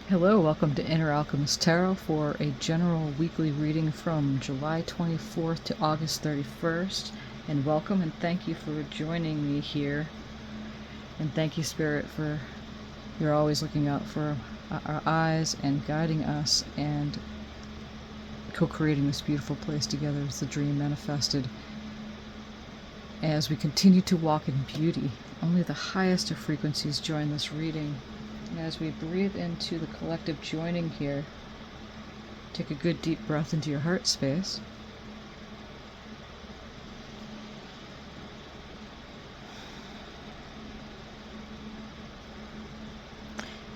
Hello, welcome to Inner Alchemist Tarot for a general weekly reading from July 24th to August 31st. And welcome and thank you for joining me here. And thank you, Spirit, for you're always looking out for our eyes and guiding us and co-creating this beautiful place together as the dream manifested. As we continue to walk in beauty, only the highest of frequencies join this reading. As we breathe into the collective joining here, take a good deep breath into your heart space.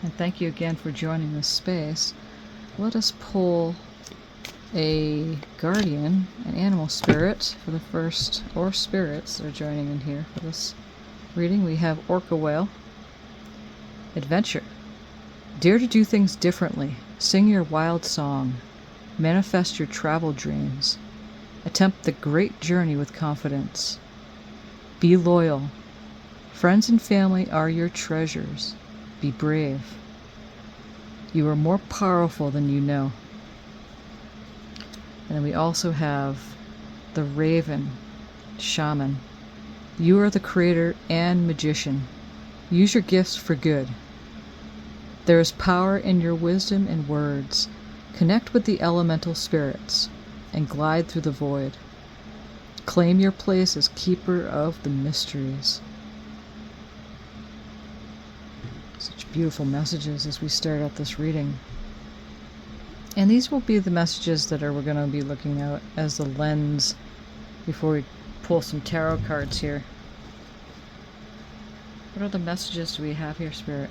And thank you again for joining this space. Let us pull a guardian, an animal spirit for the first, or spirits that are joining in here for this reading. We have Orca Whale. Adventure. Dare to do things differently. Sing your wild song. Manifest your travel dreams. Attempt the great journey with confidence. Be loyal. Friends and family are your treasures. Be brave. You are more powerful than you know. And then we also have the Raven, Shaman. You are the creator and magician. Use your gifts for good. There is power in your wisdom and words. Connect with the elemental spirits and glide through the void. Claim your place as keeper of the mysteries. Such beautiful messages as we start out this reading. And these will be the messages that we're going to be looking at as the lens before we pull some tarot cards here. What other messages do we have here, Spirit?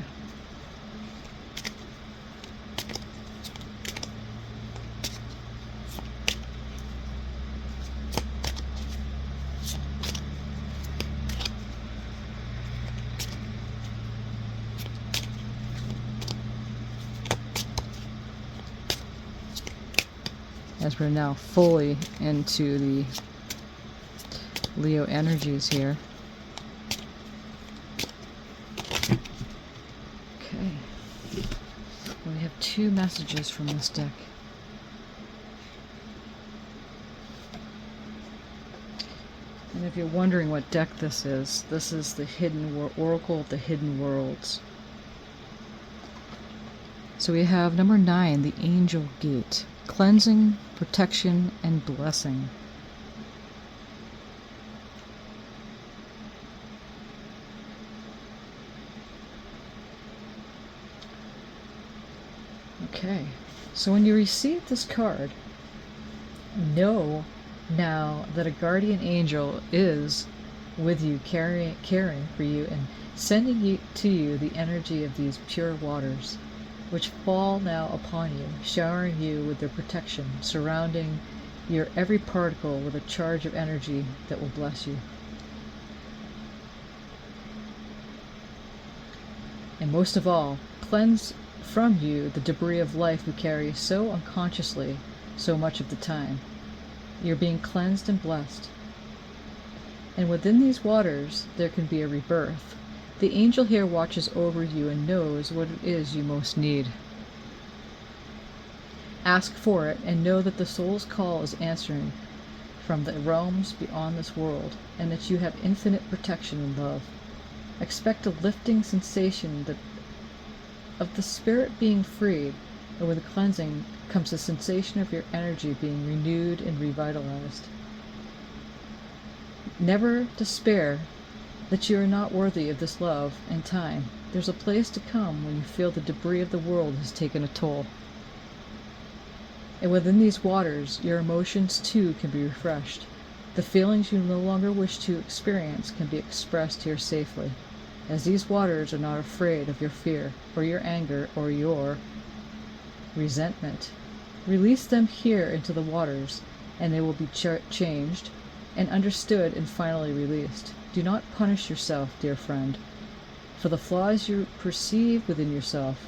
As we're now fully into the Leo energies here. Okay. We have two messages from this deck. And if you're wondering what deck this is the Hidden Oracle of the Hidden Worlds. So we have number 9, the Angel Gate. Cleansing, protection, and blessing. Okay, so when you receive this card, know now that a guardian angel is with you, caring for you, and sending to you the energy of these pure waters, which fall now upon you, showering you with their protection, surrounding your every particle with a charge of energy that will bless you. And most of all, cleanse from you the debris of life we carry so unconsciously so much of the time. You're being cleansed and blessed. And within these waters, there can be a rebirth. The angel here watches over you and knows what it is you most need. Ask for it and know that the soul's call is answering from the realms beyond this world, and that you have infinite protection and love. Expect a lifting sensation of the spirit being freed, and with the cleansing comes the sensation of your energy being renewed and revitalized. Never despair that you are not worthy of this love and time. There's a place to come when you feel the debris of the world has taken a toll. And within these waters, your emotions too can be refreshed. The feelings you no longer wish to experience can be expressed here safely, as these waters are not afraid of your fear, or your anger, or your resentment. Release them here into the waters, and they will be changed and understood and finally released. Do not punish yourself, dear friend, for the flaws you perceive within yourself.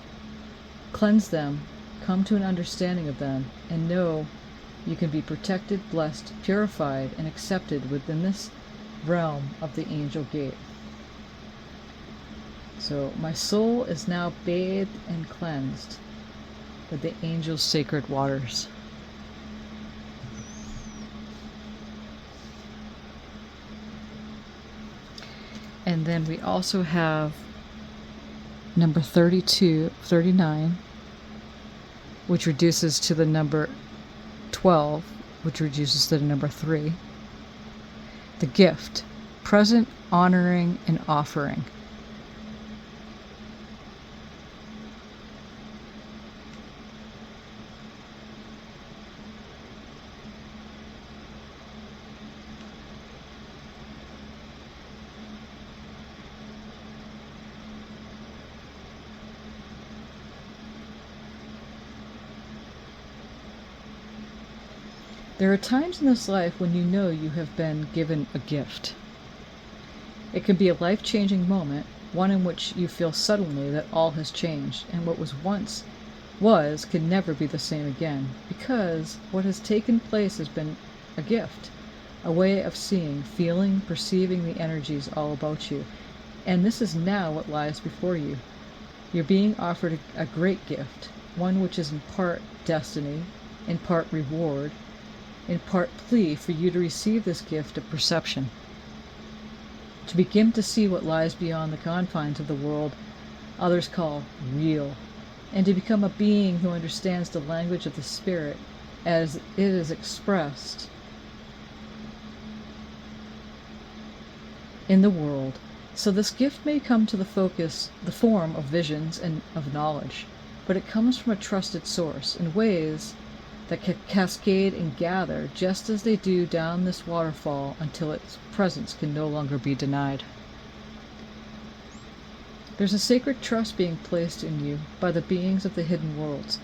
Cleanse them, come to an understanding of them, and know you can be protected, blessed, purified, and accepted within this realm of the Angel Gate. So my soul is now bathed and cleansed. with the angels' sacred waters. And then we also have number 39, which reduces to the number 12, which reduces to the number 3. The gift, present, honoring, and offering. There are times in this life when you know you have been given a gift. It can be a life-changing moment, one in which you feel suddenly that all has changed, and what was once can never be the same again, because what has taken place has been a gift, a way of seeing, feeling, perceiving the energies all about you. And this is now what lies before you. You're being offered a great gift, one which is in part destiny, in part reward, in part plea for you to receive this gift of perception, to begin to see what lies beyond the confines of the world others call real, and to become a being who understands the language of the spirit as it is expressed in the world. So this gift may come to the form of visions and of knowledge, but it comes from a trusted source in ways that can cascade and gather just as they do down this waterfall until its presence can no longer be denied. There's a sacred trust being placed in you by the beings of the hidden worlds.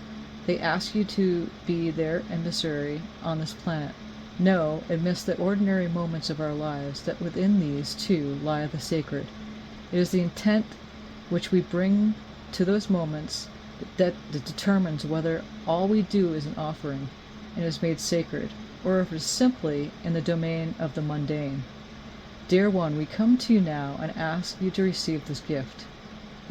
They ask you to be their emissary on this planet. Know, amidst the ordinary moments of our lives, that within these, too, lie the sacred. It is the intent which we bring to those moments that determines whether all we do is an offering and is made sacred, or if it is simply in the domain of the mundane. Dear one, we come to you now and ask you to receive this gift.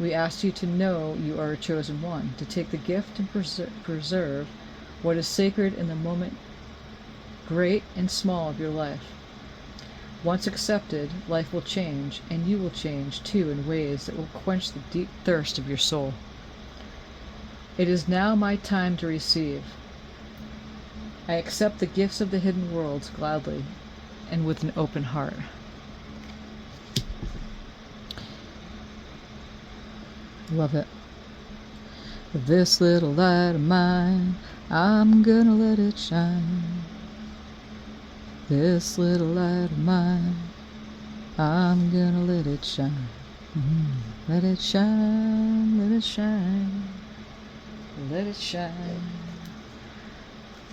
We ask you to know you are a chosen one, to take the gift and preserve what is sacred in the moment, great and small, of your life. Once accepted, life will change, and you will change too in ways that will quench the deep thirst of your soul. It is now my time to receive. I accept the gifts of the hidden worlds gladly and with an open heart. Love it. This little light of mine, I'm gonna let it shine. This little light of mine, I'm gonna let it shine. Let it shine, let it shine. Let it shine.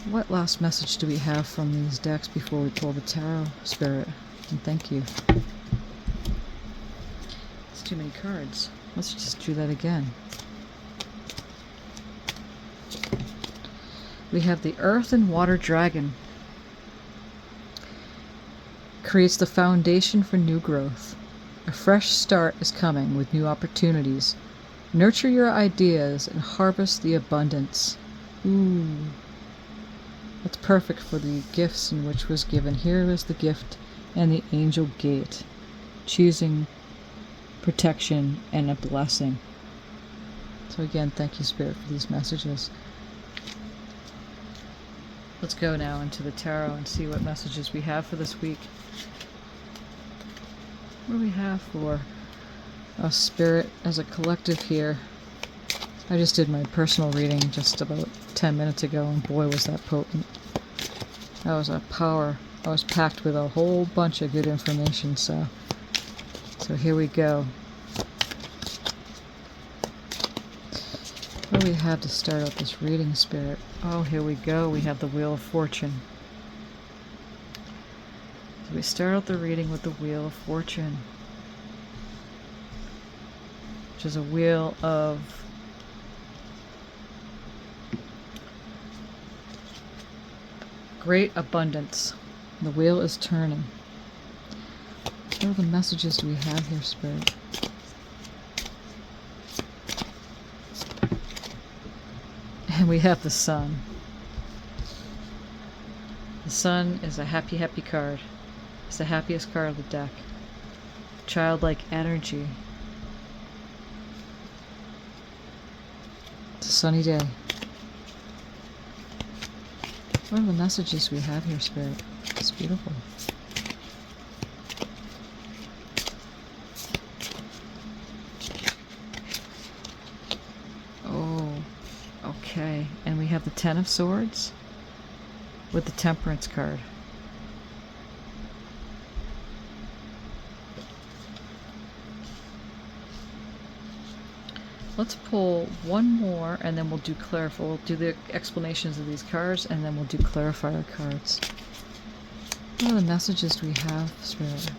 What last message do we have from these decks before we pull the tarot, Spirit? And thank you. It's too many cards. Let's just do that again. We have the Earth and Water Dragon. Creates the foundation for new growth. A fresh start is coming with new opportunities. Nurture your ideas and harvest the abundance. Ooh. That's perfect for the gifts in which was given. Here is the gift and the angel gate. Choosing protection and a blessing. So again, thank you, Spirit, for these messages. Let's go now into the tarot and see what messages we have for this week. What do we have for us, Spirit, as a collective here? I just did my personal reading just about 10 minutes ago, and boy was that potent. That was a power. I was packed with a whole bunch of good information, so here we go. What do we have to start out this reading, Spirit? Oh, here we go. We have the Wheel of Fortune. So we start out the reading with the Wheel of Fortune, which is a wheel of great abundance. The wheel is turning. What are the messages do we have here, Spirit? And we have the Sun. The Sun is a happy, happy card. It's the happiest card of the deck. Childlike energy. It's a sunny day. What are the messages we have here, Spirit? It's beautiful. Oh, okay. And we have the Ten of Swords with the Temperance card. Let's pull one more and then we'll do we'll do the explanations of these cards and then we'll do clarifier cards. What are the messages we have, Spirit?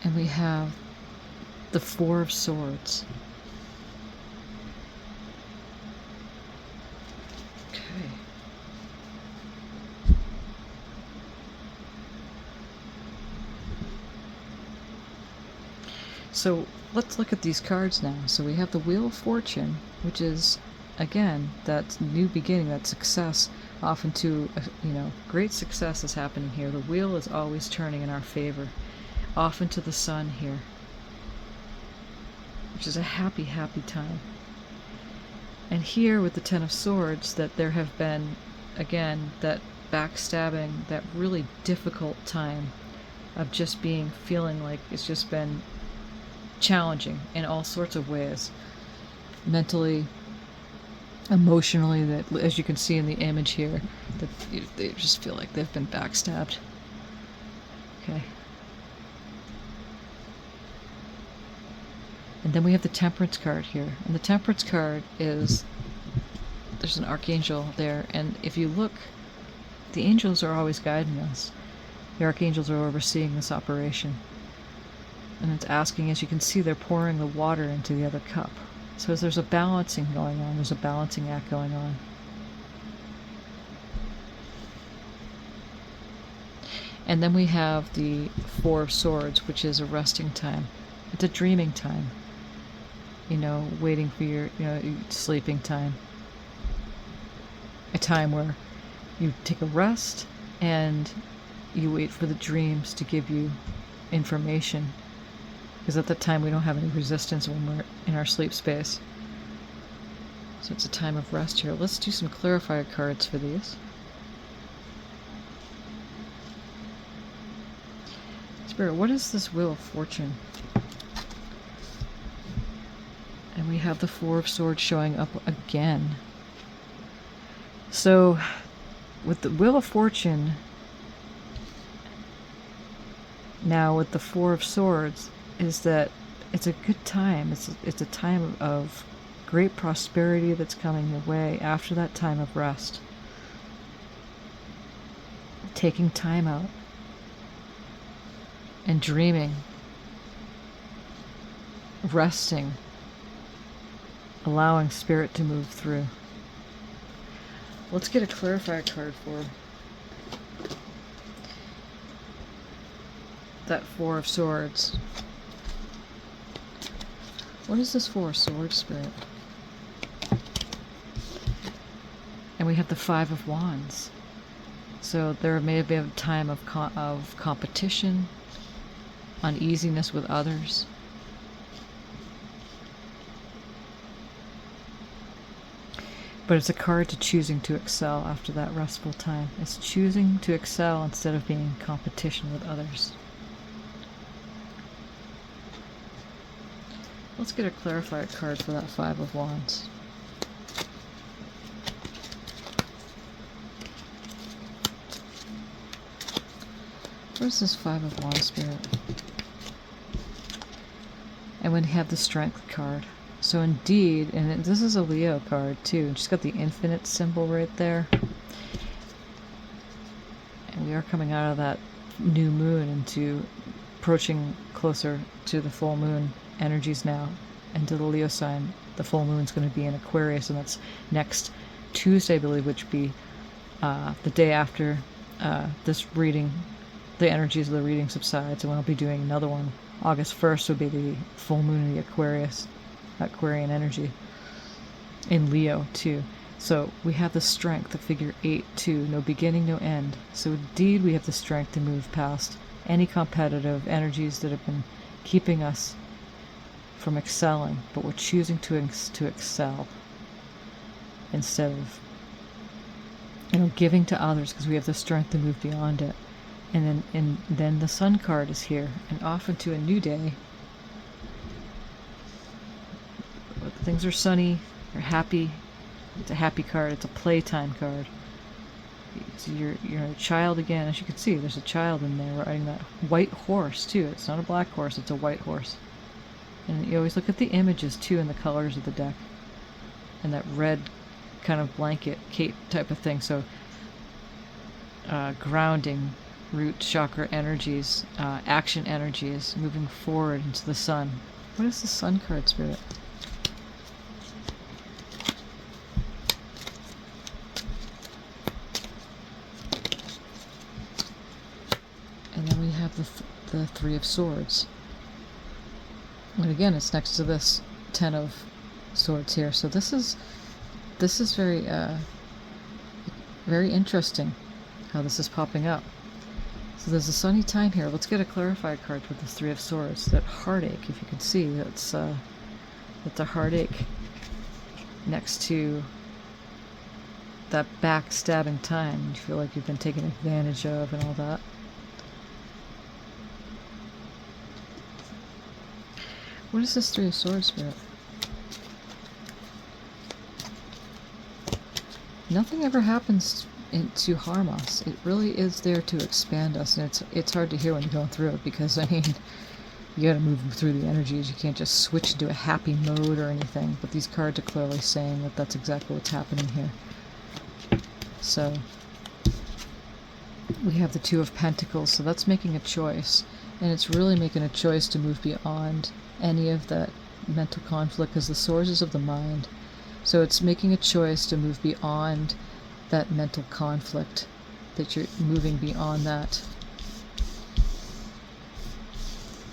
And we have the Four of Swords. Okay. So let's look at these cards now. So we have the Wheel of Fortune, which is, again, that new beginning, that success, often to, great success is happening here. The wheel is always turning in our favor, often to the Sun here, which is a happy, happy time. And here with the Ten of Swords, that there have been, again, that backstabbing, that really difficult time of just feeling like it's just been challenging in all sorts of ways, mentally, emotionally, that, as you can see in the image here, that they just feel like they've been backstabbed. Okay. And then we have the Temperance card here, and the Temperance card is, there's an archangel there, and if you look, the angels are always guiding us. The archangels are overseeing this operation. And it's asking, as you can see, they're pouring the water into the other cup. So as there's a balancing going on, there's a balancing act going on. And then we have the Four of Swords, which is a resting time. It's a dreaming time. Waiting for your, sleeping time. A time where you take a rest and you wait for the dreams to give you information. Because at that time we don't have any resistance when we're in our sleep space. So it's a time of rest here. Let's do some clarifier cards for these. Spirit, what is this Wheel of Fortune? And we have the Four of Swords showing up again. So with the Wheel of Fortune, now with the Four of Swords, is that it's a good time. It's a time of great prosperity that's coming your way after that time of rest. Taking time out and dreaming, resting, allowing Spirit to move through. Let's get a clarifier card for that Four of Swords. What is this Four of Swords, Spirit? And we have the Five of Wands. So there may have been a time of competition, uneasiness with others. But it's a card to choosing to excel after that restful time. It's choosing to excel instead of being in competition with others. Let's get a clarifier card for that Five of Wands. Where's this Five of Wands, Spirit? And we have the Strength card. So indeed, and this is a Leo card too. She's got the infinite symbol right there. And we are coming out of that new moon into approaching closer to the full moon energies now, and to the Leo sign. The full moon's going to be in Aquarius, and that's next Tuesday, I believe, which would be the day after this reading the energies of the reading subsides, and we'll be doing another one. August 1st would be the full moon in the Aquarian energy in Leo too. So we have the strength of figure 8 too, no beginning, no end. So indeed we have the strength to move past any competitive energies that have been keeping us from excelling, but we're choosing to excel instead of giving to others, because we have the strength to move beyond it. And then the Sun card is here, and off into a new day. Things are sunny, they're happy. It's a happy card. It's a playtime card. You're a child again. As you can see, there's a child in there riding that white horse too. It's not a black horse, it's a white horse. And you always look at the images too and the colors of the deck. And that red kind of blanket cape type of thing. So grounding, root chakra energies, action energies, moving forward into the sun. What is the Sun card, Spirit? And then we have the Three of Swords. And again, it's next to this Ten of Swords here. So this is very very interesting how this is popping up. So there's a sunny time here. Let's get a clarified card for the Three of Swords. That heartache, if you can see, that's a heartache next to that backstabbing time. You feel like you've been taken advantage of and all that. What is this Three of Swords, Spirit? Nothing ever happens to harm us. It really is there to expand us, and it's hard to hear when you're going through it, because I mean, you gotta move through the energies. You can't just switch into a happy mode or anything, but these cards are clearly saying that that's exactly what's happening here. So we have the Two of Pentacles, so that's making a choice, and it's really making a choice to move beyond any of that mental conflict, because the Swords is of the mind. So it's making a choice to move beyond that mental conflict, that you're moving beyond that.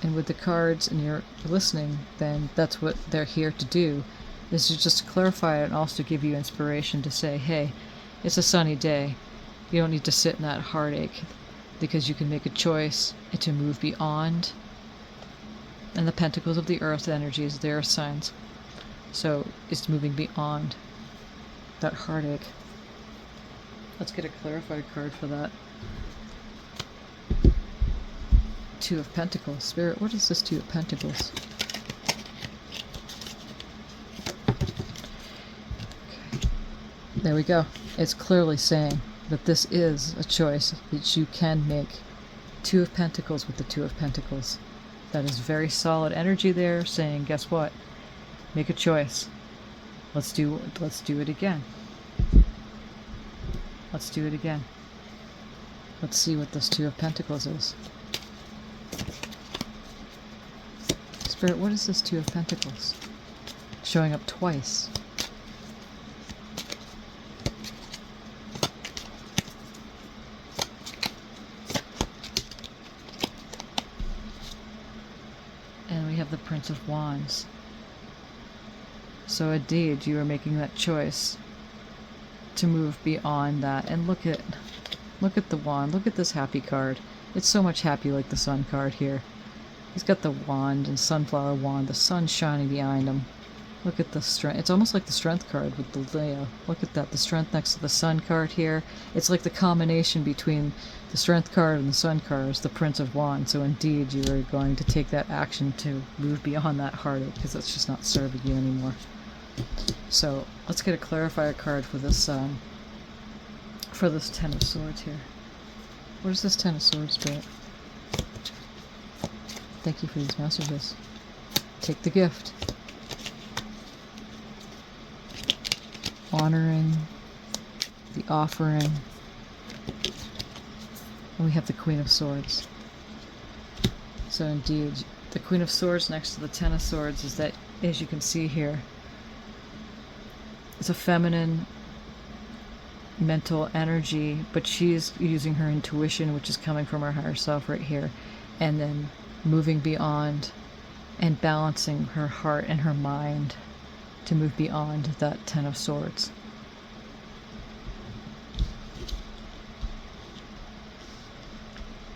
And with the cards and you're listening, then that's what they're here to do, is to just clarify it and also give you inspiration to say, hey, it's a sunny day. You don't need to sit in that heartache, because you can make a choice to move beyond. And the Pentacles of the Earth energies, their signs. So it's moving beyond that heartache. Let's get a clarified card for that. Two of Pentacles. Spirit, what is this Two of Pentacles? Okay. There we go. It's clearly saying that this is a choice that you can make. Two of Pentacles with the Two of Pentacles. That is very solid energy there, saying, guess what? Make a choice. Let's do it again. Let's do it again. Let's see what this Two of Pentacles is. Spirit, what is this Two of Pentacles? Showing up twice. And we have the Prince of Wands. So indeed, you are making that choice to move beyond that. And look at the wand. Look at this happy card. It's so much happy, like the Sun card here. He's got the wand and sunflower wand, the sun shining behind him. Look at the strength. It's almost like the Strength card with the Leo. Look at that, the Strength next to the Sun card here. It's like the combination between the Strength card and the Sun card is the Prince of Wands. So indeed, you are going to take that action to move beyond that heartache, because it's just not serving you anymore. So let's get a clarifier card for this Ten of Swords here. What is this Ten of Swords, Spirit? Thank you for these messages. Take the gift. Honoring the offering. And we have the Queen of Swords. So indeed, the Queen of Swords next to the Ten of Swords is that, as you can see here, it's a feminine mental energy, but she's using her intuition, which is coming from her higher self right here, and then moving beyond and balancing her heart and her mind to move beyond that Ten of Swords.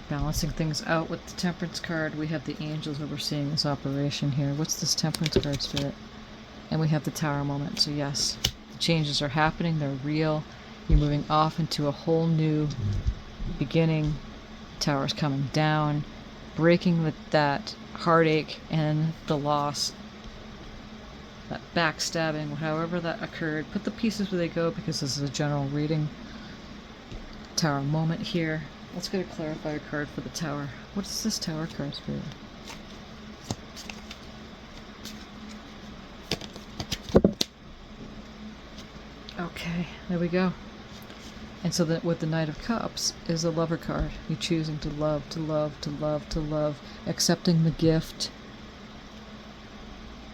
Balancing things out with the Temperance card, we have the angels overseeing this operation here. What's this Temperance card, Spirit? And we have the Tower moment. So yes, the changes are happening, they're real. You're moving off into a whole new beginning. Tower's coming down, breaking with that heartache and the loss, that backstabbing, however that occurred. Put the pieces where they go, because this is a general reading. Tower moment here. Let's get a clarifier card for the Tower. What is this Tower card, Spirit? Okay, there we go. And so that with the Knight of Cups is the Lover card. You're choosing to love, to love, to love, to love, accepting the gift,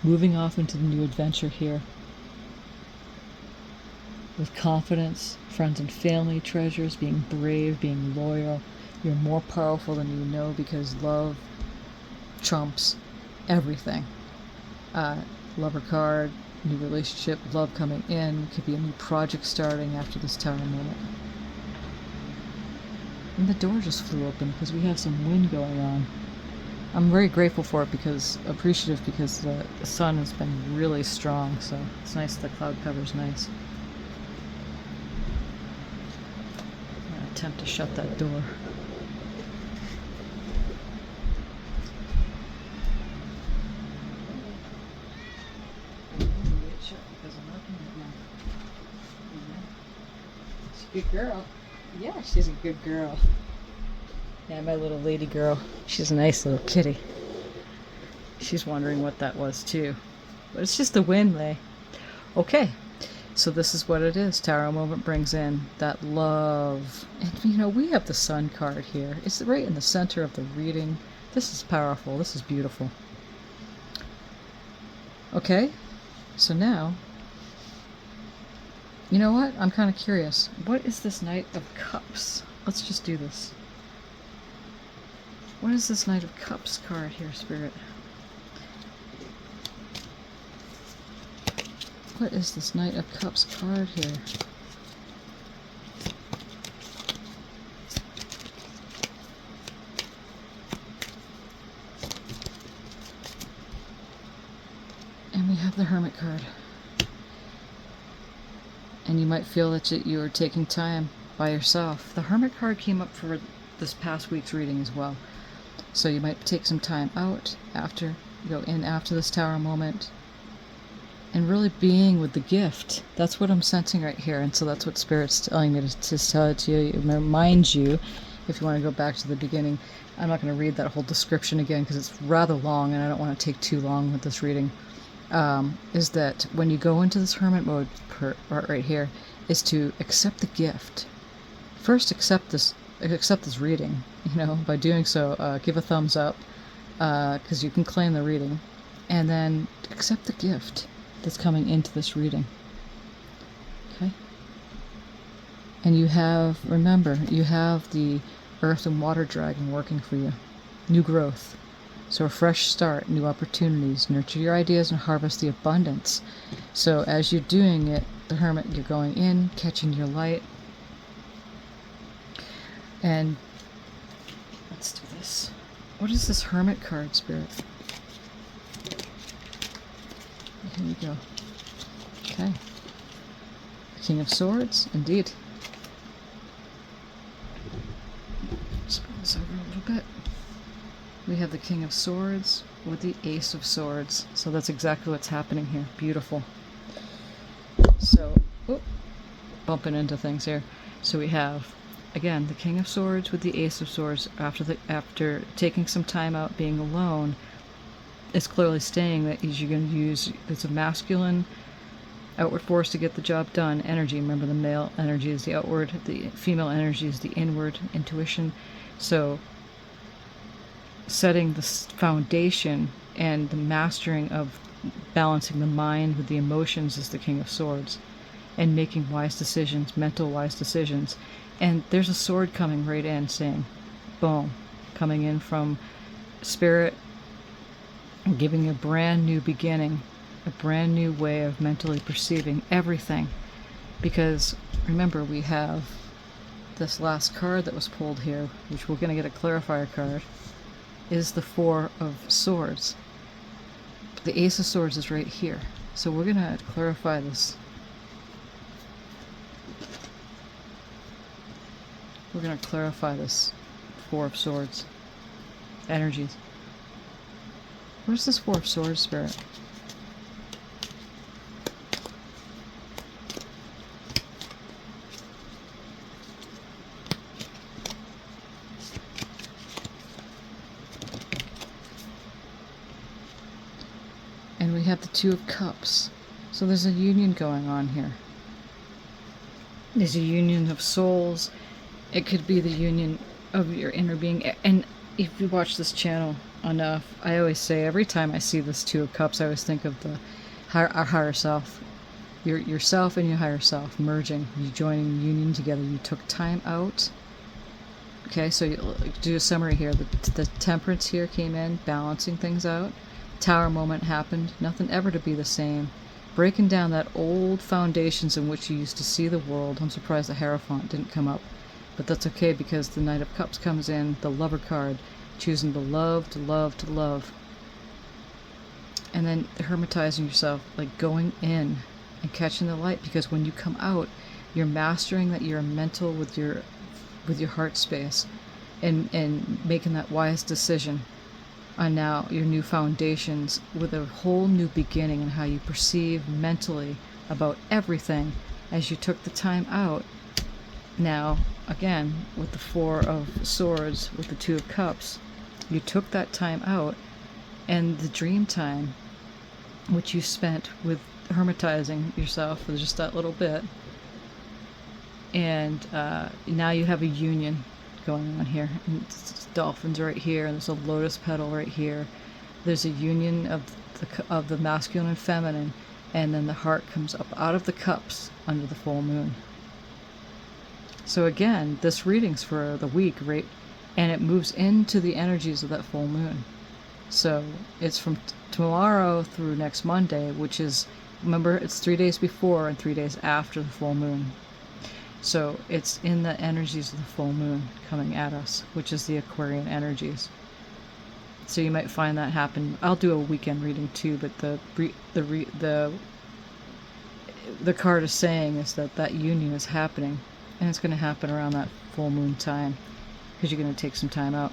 moving off into the new adventure here. With confidence, friends and family treasures, being brave, being loyal. You're more powerful than you know, because love trumps everything. Lover card, new relationship, love coming in, could be a new project starting after this Tower moment. And the door just flew open because we have some wind going on. I'm very grateful for it, because appreciative, because the sun has been really strong, so it's nice. The cloud cover's nice. I'm gonna attempt to shut that door. She's a good girl. Yeah, she's a good girl. Yeah, my little lady girl. She's a nice little kitty. She's wondering what that was too. But it's just the wind, Lay. Okay, so this is what it is. Tower moment brings in that love. And you know, we have the Sun card here. It's right in the center of the reading. This is powerful. This is beautiful. Okay, so now, you know what? I'm kind of curious. What is this Knight of Cups? Let's just do this. What is this Knight of Cups card here, Spirit? What is this Knight of Cups card here? And we have the Hermit card. And you might feel that you are taking time by yourself. The Hermit card came up for this past week's reading as well. So you might take some time out after, go in after this Tower moment, and really being with the gift. That's what I'm sensing right here. And so that's what Spirit's telling me to tell it to you. It reminds you, if you want to go back to the beginning. I'm not going to read that whole description again because it's rather long and I don't want to take too long with this reading. Is that when you go into this Hermit mode part right here, is to accept the gift. First, accept this reading. You know, by doing so, give a thumbs up, because you can claim the reading, and then accept the gift that's coming into this reading. Okay? And you have, remember, you have the Earth and Water Dragon working for you. New growth. So a fresh start, new opportunities, nurture your ideas and harvest the abundance. So as you're doing it, the Hermit, you're going in, catching your light. And let's do this. What is this Hermit card, Spirit? Here we go. Okay. King of Swords, indeed. Spin this over a little bit. We have the King of Swords with the Ace of Swords. So that's exactly what's happening here. Beautiful. So, bumping into things here. So we have, again, the King of Swords with the Ace of Swords. After taking some time out, being alone, it's clearly saying that you're going to use, it's a masculine outward force to get the job done. Energy, remember the male energy is the outward, the female energy is the inward, intuition. So setting the foundation and the mastering of balancing the mind with the emotions is the King of Swords. and making wise decisions, mental wise decisions. And there's a sword coming right in saying, boom, coming in from Spirit, giving you a brand new beginning, a brand new way of mentally perceiving everything. Because remember, we have this last card that was pulled here, which we're going to get a clarifier card, is the Four of Swords. The Ace of Swords is right here. So we're going to clarify this. We're going to clarify this Four of Swords energies. Where's this Four of Swords, Spirit? And we have the Two of Cups. So there's a union going on here. There's a union of souls. It could be the union of your inner being. And if you watch this channel enough, I always say, every time I see this Two of Cups, I always think of our higher self. Yourself and your higher self merging, you joining union together. You took time out. Okay, so you do a summary here. The Temperance here came in, balancing things out. Tower moment happened, nothing ever to be the same. Breaking down that old foundations in which you used to see the world. I'm surprised the Hierophant didn't come up. But that's okay, because the Knight of Cups comes in, the Lover card, choosing to love, to love, to love. And then hermetizing yourself, like going in and catching the light, because when you come out, you're mastering that you're mental with your heart space, and making that wise decision on now your new foundations with a whole new beginning in how you perceive mentally about everything as you took the time out. Now, again, with the Four of Swords, with the Two of Cups, you took that time out, and the dream time, which you spent with hermetizing yourself for just that little bit, and now you have a union going on here. And dolphins right here, and there's a lotus petal right here. There's a union of the masculine and feminine, and then the heart comes up out of the cups under the full moon. So again, this reading's for the week, right? And it moves into the energies of that full moon. So it's from tomorrow through next Monday, which is, remember, it's 3 days before and 3 days after the full moon. So it's in the energies of the full moon coming at us, which is the Aquarian energies. So you might find that happen. I'll do a weekend reading too, but the card is saying is that union is happening, and it's going to happen around that full moon time, because you're going to take some time out.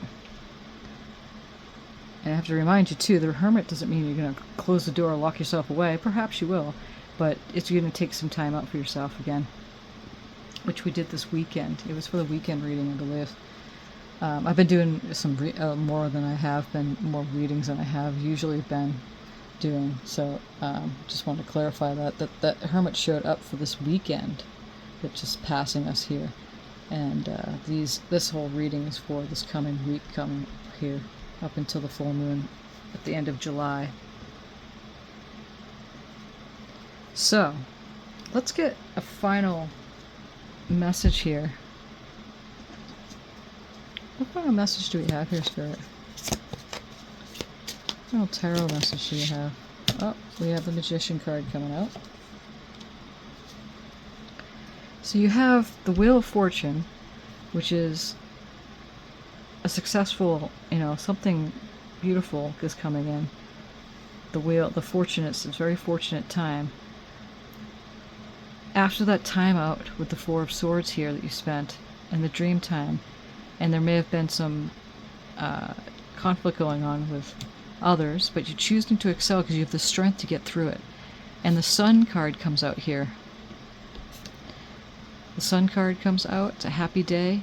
And I have to remind you too, the Hermit doesn't mean you're going to close the door, lock yourself away. Perhaps you will, but it's going to take some time out for yourself again, which we did this weekend. It was for the weekend reading, I believe. I've been doing some more readings than I have usually been doing. So just wanted to clarify that Hermit showed up for this weekend, but just passing us here. And this whole reading is for this coming week coming here, up until the full moon at the end of July. So let's get a final message here. What kind of message do we have here, Spirit? What kind of tarot message do you have? Oh, we have the Magician card coming out. So you have the Wheel of Fortune, which is a successful, something beautiful is coming in. It's a very fortunate time. After that time out with the Four of Swords here that you spent, and the dream time, and there may have been some conflict going on with others, but you're choosing to excel because you have the strength to get through it. And the Sun card comes out here. The Sun card comes out. It's a happy day.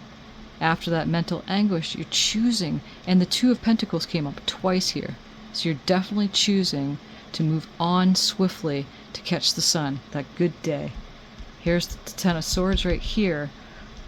After that mental anguish, you're choosing, and the Two of Pentacles came up twice here. So you're definitely choosing to move on swiftly to catch the sun, that good day. Here's the Ten of Swords right here,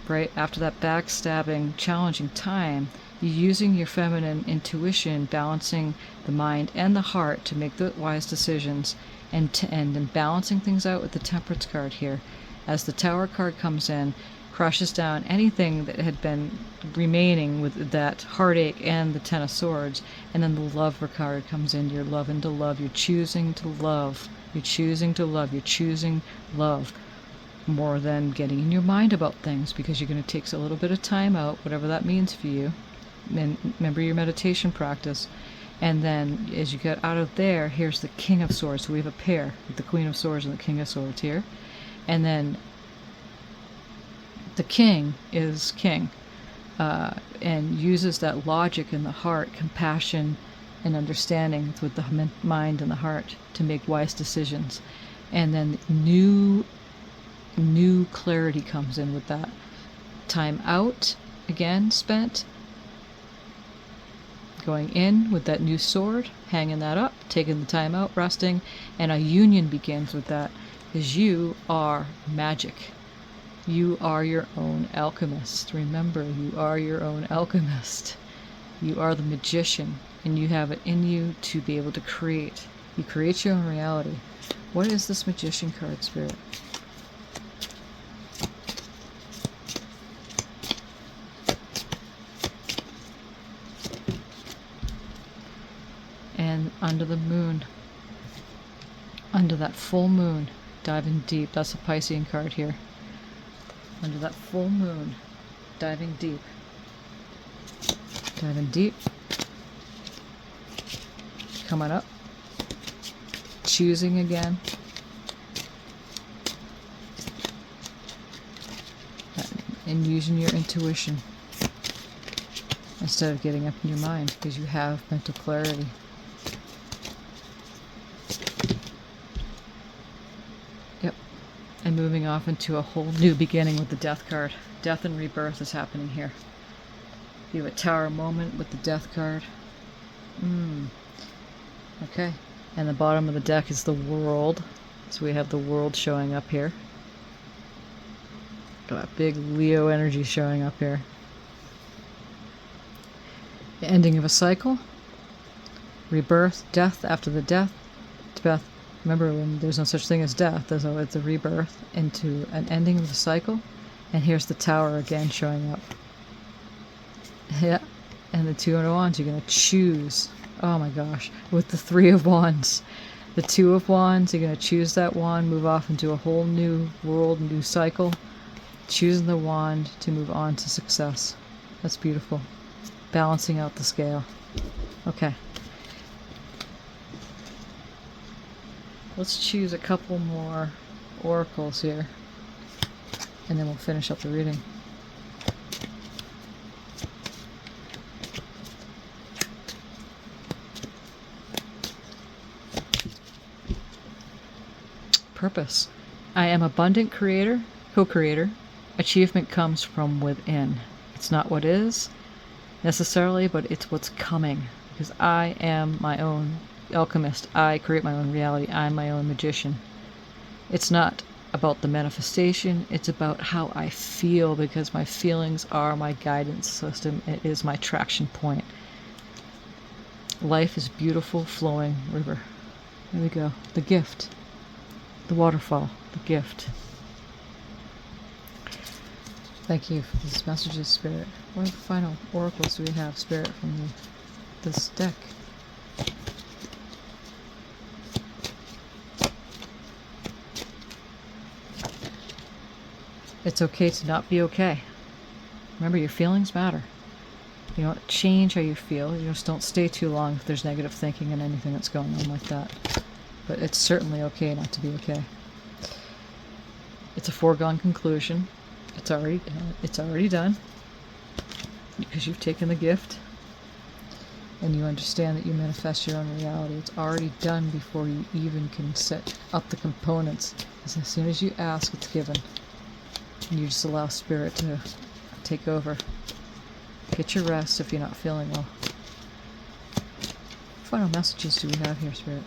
right after that backstabbing, challenging time. You're using your feminine intuition, balancing the mind and the heart to make the wise decisions, and balancing things out with the Temperance card here. As the Tower card comes in, crushes down anything that had been remaining with that heartache and the Ten of Swords, and then the Lover card comes in. You're loving to love. You're choosing to love. You're choosing to love. You're choosing love more than getting in your mind about things, because you're going to take a little bit of time out, whatever that means for you. And remember your meditation practice. And then as you get out of there, here's the King of Swords. So we have a pair with the Queen of Swords and the King of Swords here. And then the King is king, and uses that logic in the heart, compassion and understanding with the mind and the heart to make wise decisions. And then new clarity comes in with that. Time out, again, spent. Going in with that new sword, hanging that up, taking the time out, resting, and a union begins with that, because you are magic. You are your own alchemist. Remember, you are your own alchemist. You are the magician, and you have it in you to be able to create. You create your own reality. What is this Magician card, Spirit? And under the moon, under that full moon, diving deep. That's a Piscean card here. Under that full moon, diving deep. Diving deep. Coming up. Choosing again. And using your intuition instead of getting up in your mind, because you have mental clarity. Yep. And moving off into a whole new beginning with the Death card. Death and rebirth is happening here. You have a Tower moment with the Death card. Okay. And the bottom of the deck is the World. So we have the World showing up here. Got that big Leo energy showing up here. The ending of a cycle. Rebirth. Death after the death. Death. Remember, when there's no such thing as death, it's a rebirth into an ending of the cycle. And here's the Tower again showing up. Yeah. And the Two of Wands, you're going to choose. Oh my gosh. With the Three of Wands. The Two of Wands, you're going to choose that wand, move off into a whole new world, new cycle. Choosing the wand to move on to success. That's beautiful. Balancing out the scale. Okay. Let's choose a couple more oracles here, and then we'll finish up the reading. Purpose. I am abundant creator, co-creator. Achievement comes from within. It's not what is necessarily, but it's what's coming, because I am my own alchemist. I create my own reality. I'm my own magician. It's not about the manifestation. It's about how I feel, because my feelings are my guidance system. It is my traction point. Life is beautiful, flowing river. There we go. The gift. The waterfall. The gift. Thank you for these messages, Spirit. What final oracles do we have, Spirit, from this deck? It's okay to not be okay. Remember, your feelings matter. You don't change how you feel. You just don't stay too long if there's negative thinking and anything that's going on like that. But it's certainly okay not to be okay. It's a foregone conclusion. It's already done, because you've taken the gift and you understand that you manifest your own reality. It's already done before you even can set up the components. As soon as you ask, it's given. And you just allow Spirit to take over. Get your rest if you're not feeling well. What final messages do we have here, Spirit?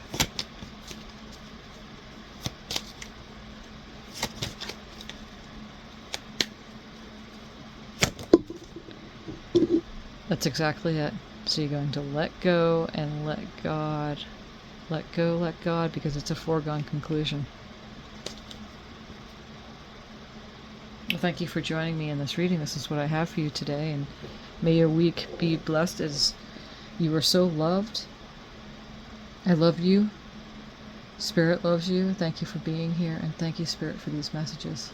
That's exactly it. So you're going to let go and let God. Let go, let God, because it's a foregone conclusion. Well, thank you for joining me in this reading. This is what I have for you today, and may your week be blessed as you are so loved. I love you. Spirit loves you. Thank you for being here, and thank you, Spirit, for these messages.